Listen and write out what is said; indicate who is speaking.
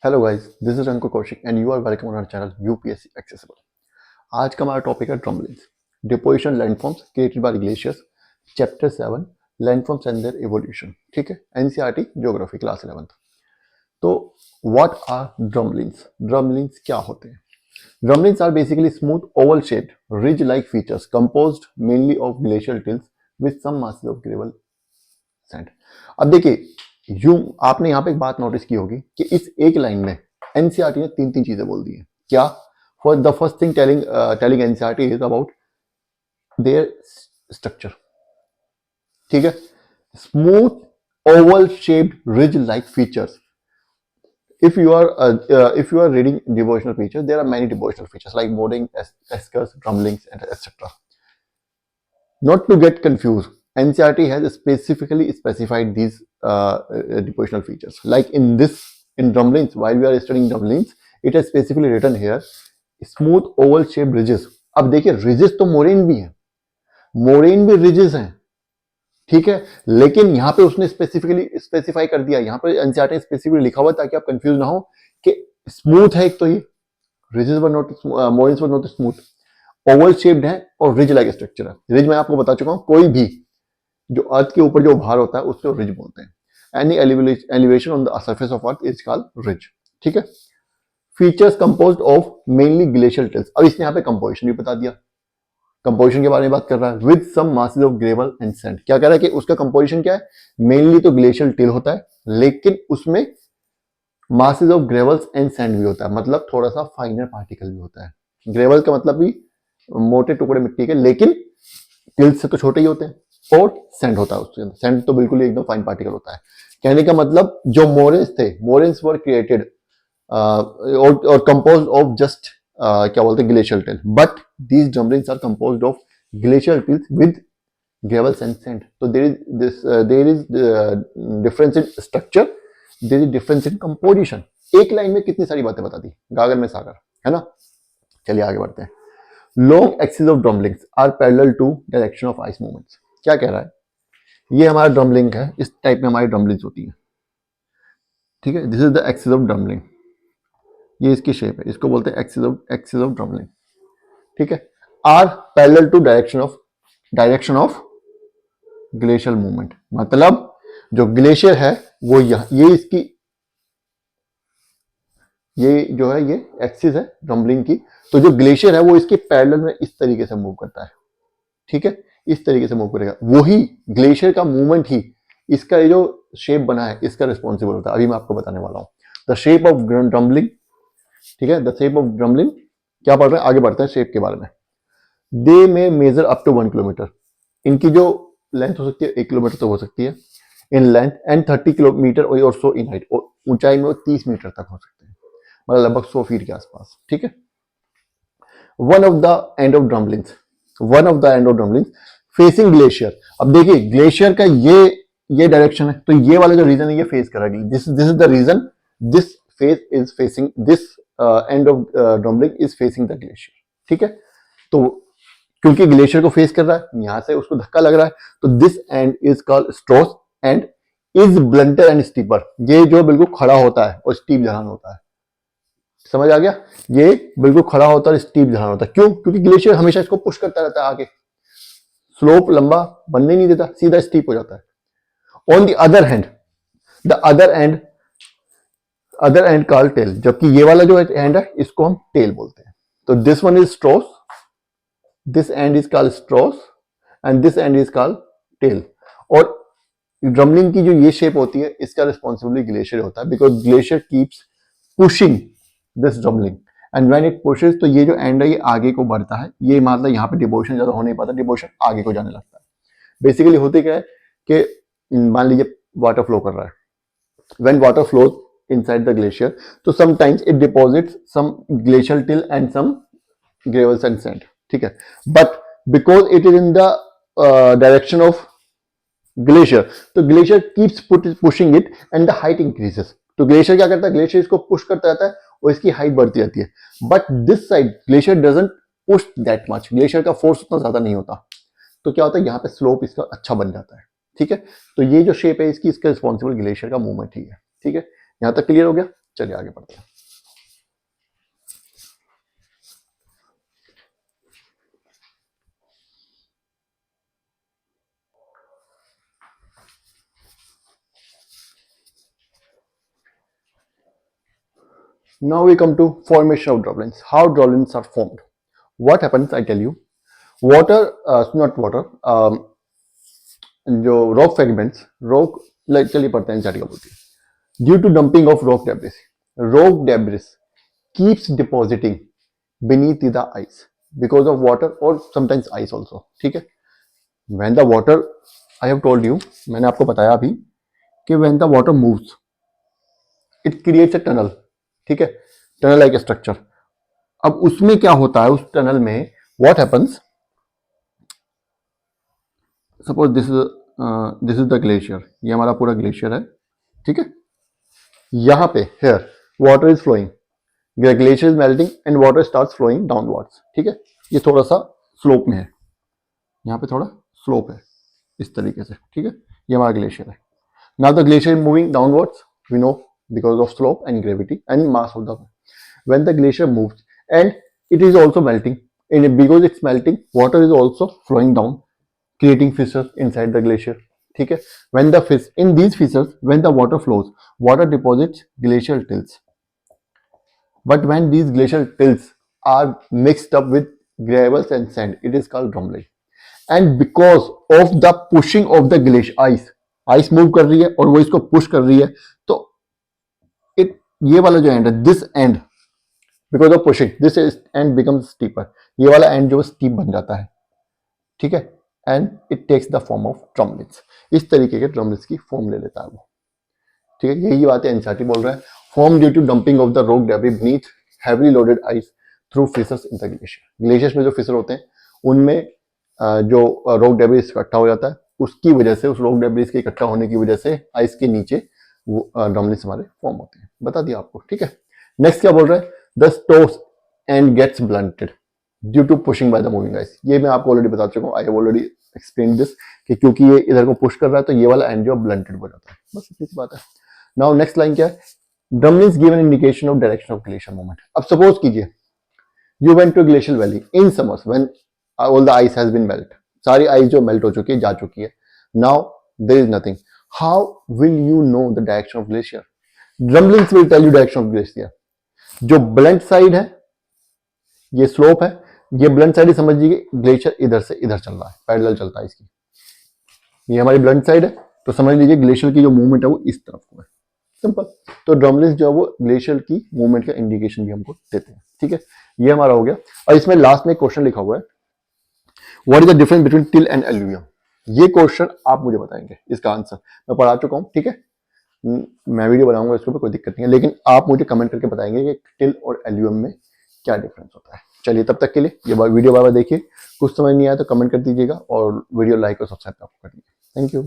Speaker 1: Hello guys, this is Ankur Kaushik and you are welcome on our channel UPSC accessible. आज का हमारा topic है drumlins, deposition landforms created by glaciers, chapter 7 landforms and their evolution. ठीक है, NCERT geography class 11th। तो what are ड्रमलिंग्स? ड्रमलिंग्स क्या होते हैं? Drumlins are basically smooth oval shaped ridge like features composed mainly of glacial tills with some masses of gravel sand. अब देखिए, आपने यहाँ पे एक बात नोटिस की होगी कि इस एक लाइन में एनसीईआरटी ने तीन तीन चीजें बोल दी है। क्या? For the first thing telling NCERT is about their structure. ठीक है, smooth oval shaped ridge like features. If you are reading devotional features, there are many devotional features like mooring, eskers, drumlings, and etc. Not to get confused, NCERT has specifically specified these depositional features. Like in drumlings, while we are studying drumlings, it has specifically written here smooth oval shaped ridges. अब देखिए, ridges तो moraine भी है, moraine भी ridges हैं, ठीक है, लेकिन यहाँ पे उसने स्पेसिफाई कर दिया, यहाँ पे एनसीईआरटी ने स्पेसिफिकली लिखा हुआ ताकि आप कंफ्यूज ना हो कि स्मूथ है एक तो ये ridges were not moraines were not smooth, oval shaped है और रिज लाइक स्ट्रक्चर है। रिज मैं आपको बता चुका हूं, कोई भी जो अर्थ के ऊपर जो भार होता है उसको रिज बोलते हैं। Any elevation on the surface of earth is called ridge. ठीक है, features composed of mainly glacial tills. अब इसने यहाँ पे कंपोजिशन भी बता दिया, कंपोजिशन के बारे में बात कर रहा है। With some masses of gravel and sand. क्या कह रहा है कि उसका कंपोजिशन क्या है? मेनली तो ग्लेशियल टिल होता है, लेकिन उसमें masses of gravels and sand भी होता है, मतलब थोड़ा सा फाइनर पार्टिकल भी होता है। ग्रेवल का मतलब भी मोटे टुकड़े मिट्टी के, लेकिन टिल्स से तो छोटे ही होते हैं, और सैंड होता है उसके अंदर। सैंड तो बिल्कुल एकदम फाइन पार्टिकल होता है। कहने का मतलब जो मोरेन्स थे, मोरेन्स वर क्रिएटेड और कंपोज्ड ऑफ जस्ट क्या बोलते हैं, glacial till, but these drumlins are composed of glacial tills with gravels and sand. तो there is difference in structure, there is difference in composition. एक line में कितनी सारी बातें बता दी, गागर में सागर, है ना। चलिए आगे बढ़ते हैं। Long axis of drumlins are parallel to direction of ice movements. क्या कह रहा है? ये हमारा ड्रमलिंग है, इस टाइप में हमारी ड्रमलिंग्स होती है। ठीक है, this is the axis of drumlin, ये इसकी शेप है, इसको बोलते हैं एक्सिस ऑफ ड्रमलिंग। ठीक है, are parallel to direction of glacial movement. मतलब जो ग्लेशियर है वो ये इसकी, ये जो है ये एक्सिस है ड्रमलिंग की, तो जो ग्लेशियर है वो इसके पैरेलल में इस तरीके से मूव करता है। ठीक है, इस तरीके से मूव करेगा, वही ग्लेशियर का मूवमेंट ही इसका ये जो शेप बना है इसका रिस्पॉन्सिबल होता है। अभी मैं आपको बताने वाला हूं द शेप ऑफ ड्रमलिंग। ठीक है, द शेप ऑफ ड्रमलिंग क्या पढ़ रहे हैं, आगे बढ़ते हैं शेप के बारे में। दे में मेजर अप टू 1 किलोमीटर। इनकी जो लेंथ हो सकती है 1 किलोमीटर तो हो सकती है इन लेंथ, एंड 30 किलोमीटर और सो इन हाइट, और ऊंचाई में वो 30 मीटर तक हो सकते हैं, मतलब लगभग 100 फीट के आसपास। ठीक है, one of the end of drumlins facing glacier. अब देखिए, ग्लेशियर का ये डायरेक्शन है, तो ये वाला जो रीजन है ये फेस करेगी, this is the region, this face is facing, this end of drumlin is facing the glacier. ठीक है, तो क्योंकि ग्लेशियर को फेस कर रहा है, यहां से उसको धक्का लग रहा है, तो this end is called stoss end is blunter and steeper. ये जो बिल्कुल खड़ा होता है और स्टीप ढलान होता है, समझ आ गया, ये बिल्कुल खड़ा होता है और स्टीप ढलान होता है। क्यों? क्योंकि ग्लेशियर हमेशा इसको पुश करता रहता है आगे, स्लोप लंबा बनने नहीं देता, सीधा स्टीप हो जाता है। On the other hand, the other end called tail, जबकि ये वाला जो एंड है इसको हम टेल बोलते हैं। तो this one is stoss, this end is called stoss and this end is called tail. और ड्रमलिंग की जो ये शेप होती है इसका रिस्पॉन्सिबिलिटी ग्लेशियर होता है, because glacier keeps pushing this drumlin and when it pushes, तो ये जो एंड है ये आगे को बढ़ता है। ये मतलब यहाँ पे डिपोजिशन ज्यादा हो नहीं पाता, डिपोजिशन आगे को जाने लगता है। बेसिकली होती क्या है कि मान लीजिए वाटर फ्लो कर रहा है, when water flows inside the glacier, तो sometimes it deposits some glacial till and some gravels and sand. ठीक है, but because it is in the direction of glacier, तो glacier keeps pushing it and the height increases. तो glacier क्या करता है, glacier इसको push करता रहता है और इसकी हाइट बढ़ती रहती है। But this side glacier doesn't push that much, glacier का फोर्स उतना ज्यादा नहीं होता, तो क्या होता है यहाँ पे स्लोप इसका अच्छा बन जाता है। ठीक है, तो ये जो शेप है इसकी, इसका रिस्पॉन्सिबल ग्लेशियर का मूवमेंट ही है। ठीक है, यहां तक क्लियर हो गया। चलिए आगे बढ़ते हैं। Now we come to formation of droplets. How droplets are formed? What happens? I tell you. Water, not water. जो रॉक फ्रेगमेंट्स, रॉक चलिए पढ़ते हैं एनसीईआरटी का बोलती है। Due to dumping of rock debris keeps depositing beneath the ice because of water or sometimes ice also. ठीक है, when the water, I have told you, मैंने आपको बताया अभी कि when the water moves it creates a tunnel. ठीक है, tunnel like structure. अब उसमें क्या होता है, उस टनल में what happens, suppose this is the glacier, ये हमारा पूरा ग्लेशियर है। ठीक है, यहां पे here water is flowing, glacier is melting and water starts flowing downwards. ठीक है, ये थोड़ा सा स्लोप में है, यहाँ पे थोड़ा स्लोप है इस तरीके से। ठीक है, ये हमारा ग्लेशियर है। Now the glacier is moving downwards, we know because of slope and gravity and mass of the, when the glacier moves and it is also melting, and because it's melting, water is also flowing down, creating fissures inside the glacier. ठीक है, when the in these fissures, when the water flows, water deposits glacial tilts. But when these glacial tilts are mixed up with gravels and sand, it is called drumlin. And because of the pushing of the glacier, ice move कर रही है और वो इसको push कर रही है, तो ये वाला जो end है, this end, because of pushing, this end becomes steeper. ये वाला end जो steep बन जाता है। ठीक है, and it takes the form of drumlins. इस तरीके के ड्रमलिट्स की फॉर्म ले लेता है वो। ठीक है, यही बातें एनसीईआरटी बोल रहा है। Form due to dumping of the rock debris beneath heavily loaded ice through fissures in the glacier. Glaciers में जो फिशर होते हैं उनमें जो रॉक डेब्रिस इकट्ठा हो जाता है, उसकी वजह से, उस रॉक डेब्रिस के इकट्ठा होने की वजह से आइस के नीचे वो ड्रमलिट्स हमारे फॉर्म होते हैं। बता दिया आपको। ठीक है, नेक्स्ट क्या बोल रहा है, the stoss end gets blunted due to pushing by the moving ice. ये मैं आपको ऑलरेडी बता चुका हूँ, I have already explain this, कि क्योंकि ये इधर को पुश कर रहा है तो ये वाला एंड जो ब्लंटेड हो जाता है। बस इतनी सी बात है। नाउ नेक्स्ट लाइन क्या है, drumlins give an indication of direction of glacier movement. अब सपोज कीजिए you went to glacial valley in summers when all the ice has been melt, सारी आइस जो मेल्ट हो चुकी है, जा चुकी है। Now there is nothing, how will you know the direction of glacier? Drumlins will tell you direction of glacier. जो blunt side है ये स्लोप है, ये ब्लंट साइड समझ लीजिए, ग्लेशियर इधर से इधर चल रहा है, पैरेलल चलता है इसकी। ये हमारी ब्लंट साइड है, तो समझ लीजिए ग्लेशियर की जो मूवमेंट है वो इस तरफ को है। सिंपल। तो ड्रमलिट्स जो है वो ग्लेशियर की मूवमेंट का इंडिकेशन भी हमको देते हैं। ठीक है, ये हमारा हो गया। और इसमें लास्ट में क्वेश्चन लिखा हुआ है, what is the difference between till and alluvium. ये क्वेश्चन आप मुझे बताएंगे, इसका आंसर मैं पढ़ा चुका हूँ। ठीक है, मैं वीडियो बनाऊंगा इसके ऊपर, कोई दिक्कत नहीं है, लेकिन आप मुझे कमेंट करके बताएंगे कि टिल और एल्यूवियम में क्या डिफरेंस होता है। चलिए तब तक के लिए ये वीडियो बार बार देखिए, कुछ समझ नहीं आया तो कमेंट कर दीजिएगा और वीडियो लाइक और सब्सक्राइब आपको करनी है। Thank you.